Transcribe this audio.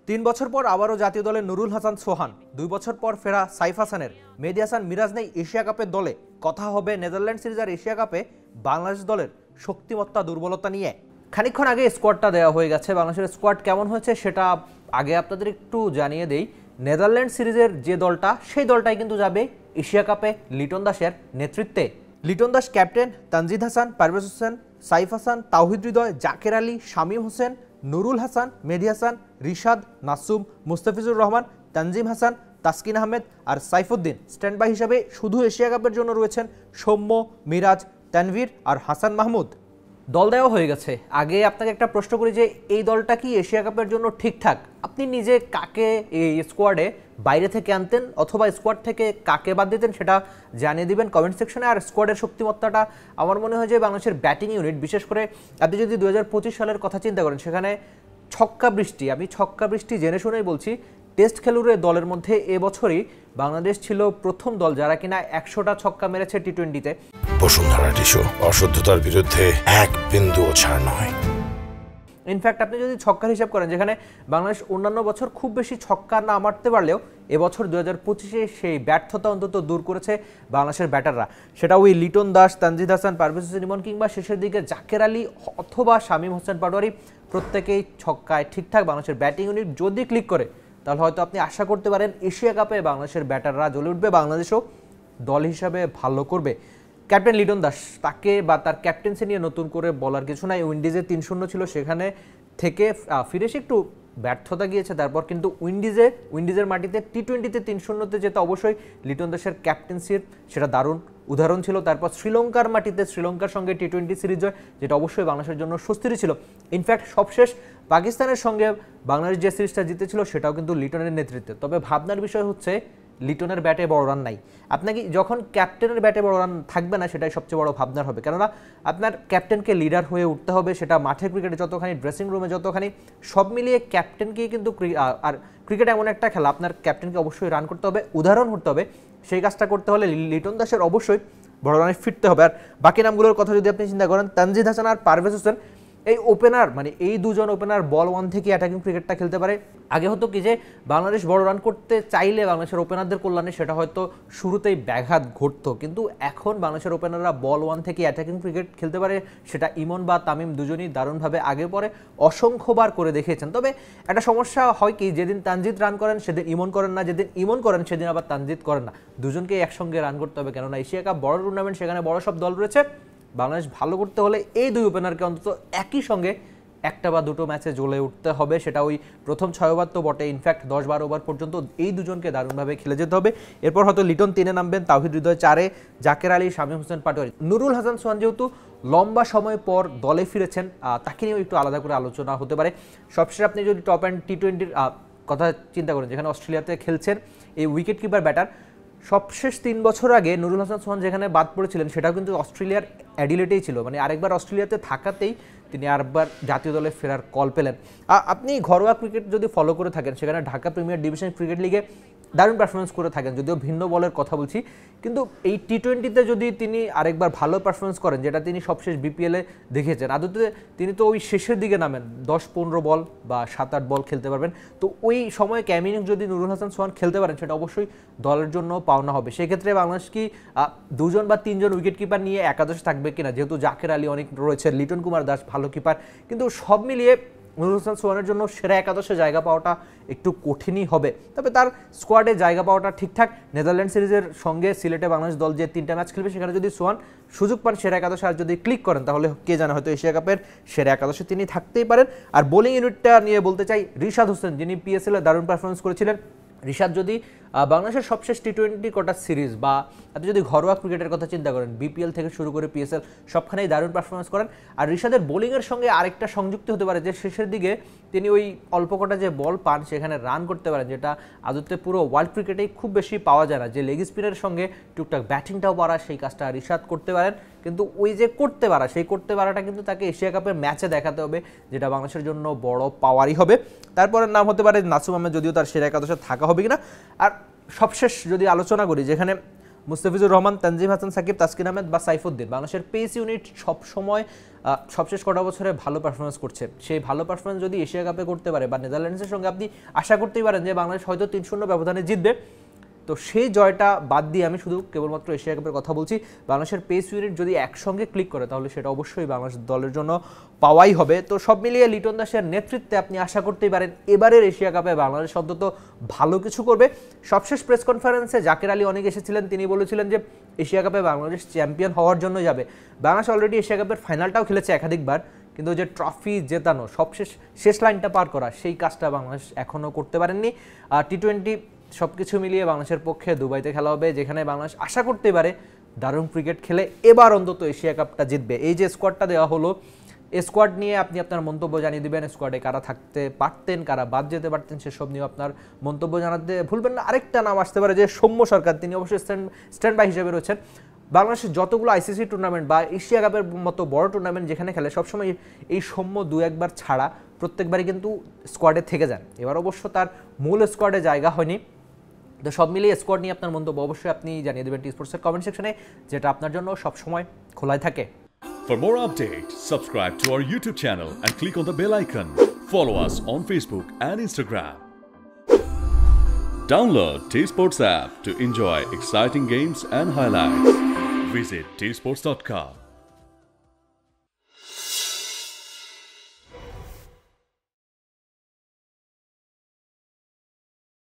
তিন বছর পর আবারও জাতীয় দলে নুরুল হাসান সোহান, 2 বছর পর ফেরা সাইফ হাসানের, মেহেদী হাসান মিরাজ নেই এশিয়া কাপের দলে। কথা হবে নেদারল্যান্ড সিরিজ আর এশিয়া কাপে বাংলাদেশ দলের শক্তিমত্তা দুর্বলতা নিয়ে। খানিকক্ষণ আগে স্কোয়াডটা দেওয়া হয়ে গেছে। বাংলাদেশের স্কোয়াড কেমন হয়েছে সেটা আগে আপনাদের একটু জানিয়ে দেই। নেদারল্যান্ড সিরিজের যে দলটা, সেই দলটাই কিন্তু যাবে এশিয়া কাপে লিটন দাসের নেতৃত্বে। Liton Das captain, Tanzid Hasan, Parvez Hossain, Saif Hasan, Towhid Hridoy, Zaker Ali, Shamim Hossain, Nurul Hasan, Mehedi Hasan, Rishad, Nasum, Mustafizur Rahman, Tanzim Hasan, Taskin Ahmed R Saifuddin. Stand by হিসাবে শুধু এশিয়া কাপের জন্য রয়েছেন সৌম্য, মিরাজ, তানভীর আর হাসান মাহমুদ। দল দেওয়া হয়ে গেছে। আগে আপনাকে একটা প্রশ্ন করি যে এই দলটা কি এশিয়া কাপের জন্য ঠিকঠাক? আপনি নিজে কাকে এই স্কোয়াডে বাইরে থেকে আনতেন অথবা স্কোয়াড থেকে কাকে বাদ দিতেন সেটা জানিয়ে দিবেন কমেন্ট সেকশনে। আর স্কোয়াডের শক্তিমত্তাটা আমার মনে হয় যে বাংলাদেশের ব্যাটিং ইউনিট, বিশেষ করে আপনি যদি 2025 সালের কথা চিন্তা করেন, সেখানে ছক্কা বৃষ্টি, আমি ছক্কা বৃষ্টি জেনে শুনেই বলছি, টেস্ট খেলুড়ে দলের মধ্যে এবছরই বাংলাদেশ ছিল প্রথম দল যারা কিনা 100টা ছক্কা মেরেছে টি-20-তে। বসুন্ধরা টিস্যু, অশুদ্ধতার বিরুদ্ধে এক বিন্দুও ছাড় নয়। ইনফ্যাক্ট আপনি যদি ছক্কার হিসাব করেন, যেখানে বাংলাদেশ অন্যান্য বছর খুব বেশি ছক্কা না মারতে পারলেও এবছর 2025-এ সেই ব্যর্থতা অন্তত দূর করেছে বাংলাদেশের ব্যাটাররা। সেটা ওই লিটন দাস, তানজিদ হাসান, পারভেজ হোসেন ইমন কিংবা শেষের দিকে জাকের আলী অথবা শামীম হোসেন পাটোয়ারি, প্রত্যেকেই ছক্কায় ঠিকঠাক। বাংলাদেশের ব্যাটিং ইউনিট যদি ক্লিক করে তাহলে হয়তো আপনি আশা করতে পারেন এশিয়া কাপে বাংলাদেশের ব্যাটাররা জ্বলে উঠবে, বাংলাদেশও দল হিসাবে ভালো করবে। ক্যাপ্টেন লিটন দাস, তাকে বা তার ক্যাপ্টেন্সি নিয়ে নতুন করে বলার কিছু নাই। উইন্ডিজে 3-0 ছিল, সেখানে থেকে ফিরে এসে একটু ব্যর্থতা গিয়েছে, তারপর কিন্তু উইন্ডিজের মাটিতে টি-20-তে 3-0-তে যেতে অবশ্যই লিটন দাসের ক্যাপ্টেন্সির সেটা দারুণ উদাহরণ ছিল। তারপর শ্রীলঙ্কার মাটিতে শ্রীলঙ্কার সঙ্গে টি-20 সিরিজ হয়, যেটা অবশ্যই বাংলাদেশের জন্য স্বস্তির ছিল। ইনফ্যাক্ট সবশেষ পাকিস্তানের সঙ্গে বাংলাদেশ যে সিরিজটা জিতেছিল সেটাও কিন্তু লিটনের নেতৃত্বে। তবে ভাবনার বিষয় হচ্ছে লিটনের ব্যাটে বড় রান নাই। আপনাকে যখন ক্যাপ্টেনের ব্যাটে বড় রান থাকবে না, সেটাই সবচেয়ে বড় ভাবনার হবে। কেননা আপনার ক্যাপ্টেনকে লিডার হয়ে উঠতে হবে, সেটা মাঠে ক্রিকেটে যতখানি, ড্রেসিং রুমে যতখানি, সব মিলিয়ে ক্যাপ্টেনকেই কিন্তু, আর ক্রিকেট এমন একটা খেলা, আপনার ক্যাপ্টেনকে অবশ্যই রান করতে হবে, উদাহরণ হতে হবে। সেই কাজটা করতে হলে লিটন দাসের অবশ্যই বড় রানে ফিরতে হবে। আর বাকি নামগুলোর কথা যদি আপনি চিন্তা করেন, তানজিদ হাসান আর পারভেজ হোসেন, এই ওপেনার, মানে এই দুজন ওপেনার বল 1 থেকে অ্যাটাকিং ক্রিকেটটা খেলতে পারে। আগে হতো কি যে বাংলাদেশ বড় রান করতে চাইলে বাংলাদেশের ওপেনারদের কল্যাণে সেটা হয়তো শুরুতেই ব্যাঘাত ঘটতো, কিন্তু এখন বাংলাদেশের ওপেনাররা বল 1 থেকে অ্যাটাকিং ক্রিকেট খেলতে পারে। সেটা ইমন বা তামিম দুজনই দারুণভাবে আগে পরে অসংখ্যবার করে দেখিয়েছেন। তবে একটা সমস্যা হয় কি, যেদিন তানজিদ রান করেন সেদিন ইমন করেন না, যেদিন ইমন করেন সেদিন আবার তানজিদ করেন না। দুজনকে একসঙ্গে রান করতে হবে, কেননা এশিয়া কাপ বড় টুর্নামেন্ট, সেখানে বড় সব দল রয়েছে। বাংলাদেশ ভালো করতে হলে এই দুই ওপেনারকে অন্তত একই সঙ্গে একটা বা দুটো ম্যাচে জ্বলে উঠতে হবে। সেটা ওই প্রথম 6 ওভার তো বটে, ইনফ্যাক্ট 10-12 ওভার পর্যন্ত এই দুজনকে দারুণভাবে খেলে যেতে হবে। এরপর হয়তো লিটন 3-এ নামবেন, তাওহিদ হৃদয় 4-এ, জাকের আলী, শামীম হোসেন পাটোয়ারি। নুরুল হাসান সোহান যেহেতু লম্বা সময় পর দলে ফিরেছেন, তাকে নিয়েও একটু আলাদা করে আলোচনা হতে পারে। সবশেষে আপনি যদি টপ অ্যান্ড টি-20-র কথা চিন্তা করেন, যেখানে অস্ট্রেলিয়াতে খেলছেন এই উইকেট কিপার ব্যাটার, সবশেষ 3 বছর আগে নুরুল হাসান সোহান যেখানে বাদ পড়েছিলেন সেটাও কিন্তু অস্ট্রেলিয়ার অ্যাডিলেটেই ছিল। মানে আরেকবার অস্ট্রেলিয়াতে থাকাতেই তিনি আরেকবার জাতীয় দলে ফেরার কল পেলেন। আপনি ঘরোয়া ক্রিকেট যদি ফলো করে থাকেন, সেখানে ঢাকা প্রিমিয়ার ডিভিশন ক্রিকেট লিগে দারুণ পারফরমেন্স করে থাকেন, যদিও ভিন্ন বলের কথা বলছি, কিন্তু এই টি-20-তে যদি তিনি আরেকবার ভালো পারফরমেন্স করেন, যেটা তিনি সবশেষ বিপিএলে দেখেছেন, আদতে তিনি তো ওই শেষের দিকে নামেন, 10-15 বল বা 7-8 বল খেলতে পারবেন। তো ওই সময়ে ক্যামিনিং যদি নুরুল হাসান সোহান খেলতে পারেন, সেটা অবশ্যই দলের জন্য পাওনা হবে। সেক্ষেত্রে বাংলাদেশ কি 2 বা 3 উইকেট কিপার নিয়ে একাদশে থাকবে কিনা, যেহেতু জাকের আলী অনেক রয়েছে, লিটন কুমার দাস ভালো কিপার, কিন্তু সব মিলিয়ে নুরুল হাসান সোহানের জন্য সেরা একাদশে জায়গা পাওয়াটা একটু কঠিনই হবে। তবে তার স্কোয়াডে জায়গা পাওয়াটা ঠিকঠাক। নেদারল্যান্ড সিরিজের সঙ্গে সিলেটে বাংলাদেশ দল যে 3টা ম্যাচ খেলবে, সেখানে যদি সোহান সুযোগ পান সেরা একাদশে আর যদি ক্লিক করেন, তাহলে কে জানে হয়তো এশিয়া কাপের সেরা একাদশে তিনি থাকতেই পারেন। আর বোলিং ইউনিটটা নিয়ে বলতে চাই, রিশাদ হোসেন, যিনি পিএসএলে দারুণ পারফরমেন্স করেছিলেন। রিশাদ যদি বাংলাদেশের সবশেষ টি-20 কোটা সিরিজ বা আপনি যদি ঘরোয়া ক্রিকেটের কথা চিন্তা করেন, বিপিএল থেকে শুরু করে পিএসএল সবখানেই দারুণ পারফরমেন্স করেন। আর রিশাদের বোলিংয়ের সঙ্গে আরেকটা সংযুক্তি হতে পারে যে শেষের দিকে তিনি ওই অল্প কটা যে বল পান সেখানে রান করতে পারেন, যেটা আদতে পুরো ওয়ার্ল্ড ক্রিকেটেই খুব বেশি পাওয়া যায় না। যে লেগ স্পিনের সঙ্গে টুকটাক ব্যাটিংটাও পারা, সেই কাজটা রিশাদ করতে পারেন। কিন্তু ওই যে করতে পারা, সেই করতে পারাটা কিন্তু তাকে এশিয়া কাপের ম্যাচে দেখাতে হবে, যেটা বাংলাদেশের জন্য বড় পাওয়ারই হবে। তারপরের নাম হতে পারে নাসুম আহমেদ, যদিও তার সেরা একাদশে থাকা হবে কিনা। আর সবশেষ যদি আলোচনা করি, যেখানে মুস্তাফিজুর রহমান, তানজিম হাসান সাকিব, তাসকিন আহমেদ বা সাইফুদ্দিন। বাংলাদেশের পেস ইউনিট সবসময় সবশেষ কটা বছরে ভালো পারফরমেন্স করছে। সেই ভালো পারফরমেন্স যদি এশিয়া কাপে করতে পারে বা নেদারল্যান্ডসের সঙ্গে আপনি আশা করতেই পারেন যে বাংলাদেশ হয়তো 3-0 ব্যবধানে জিতবে। তো সেই জয়টা বাদ দিয়ে আমি শুধু কেবলমাত্র এশিয়া কাপের কথা বলছি। বাংলাদেশের পেস ইউনিট যদি একসঙ্গে ক্লিক করে তাহলে সেটা অবশ্যই বাংলাদেশ দলের জন্য পাওয়াই হবে। তো সব মিলিয়ে লিটন দাসের নেতৃত্বে আপনি আশা করতেই পারেন এবারের এশিয়া কাপে বাংলাদেশ অন্তত ভালো কিছু করবে। সবশেষ প্রেস কনফারেন্সে জাকের আলী অনেক এসেছিলেন, তিনি বলেছিলেন যে এশিয়া কাপে বাংলাদেশ চ্যাম্পিয়ন হওয়ার জন্য যাবে। বাংলাদেশ অলরেডি এশিয়া কাপের ফাইনালটাও খেলেছে একাধিকবার, কিন্তু যে ট্রফি জেতানো, শেষ লাইনটা পার করা, সেই কাজটা বাংলাদেশ এখনও করতে পারেননি। আর টি-20 সব কিছু মিলিয়ে বাংলাদেশের পক্ষে দুবাইতে খেলা হবে, যেখানে বাংলাদেশ আশা করতে পারে দারুণ ক্রিকেট খেলে এবার অন্তত এশিয়া কাপটা জিতবে। এই যে স্কোয়াডটা দেওয়া হলো, এই স্কোয়াড নিয়ে আপনি আপনার মন্তব্য জানিয়ে দেবেন। স্কোয়াডে কারা থাকতে পারতেন, কারা বাদ যেতে পারতেন, সেসব নিয়ে আপনার মন্তব্য জানাতে ভুলবেন না। আরেকটা নাম আসতে পারে যে সৌম্য সরকার, তিনি অবশ্যই স্ট্যান্ড বাই হিসেবে রয়েছেন। বাংলাদেশের যতগুলো আইসিসি টুর্নামেন্ট বা এশিয়া কাপের মতো বড় টুর্নামেন্ট যেখানে খেলে, সবসময় এই সৌম্য 2-1 ছাড়া প্রত্যেকবারই কিন্তু স্কোয়াডে থেকে যান। এবার অবশ্য তার মূল স্কোয়াডে জায়গা হয়নি। তো সব মিলিয়ে স্কোয়াড নিয়ে আপনার মন্তব্য অবশ্যই আপনি জানিয়ে দেবেন টি স্পোর্টসের কমেন্ট সেকশনে, যেটা আপনার জন্য সবসময় খোলাই থাকে। For more updates, subscribe to our YouTube channel and click on the bell icon. Follow us on Facebook and Instagram. Download T-Sports app to enjoy exciting games and highlights. Visit tsports.com.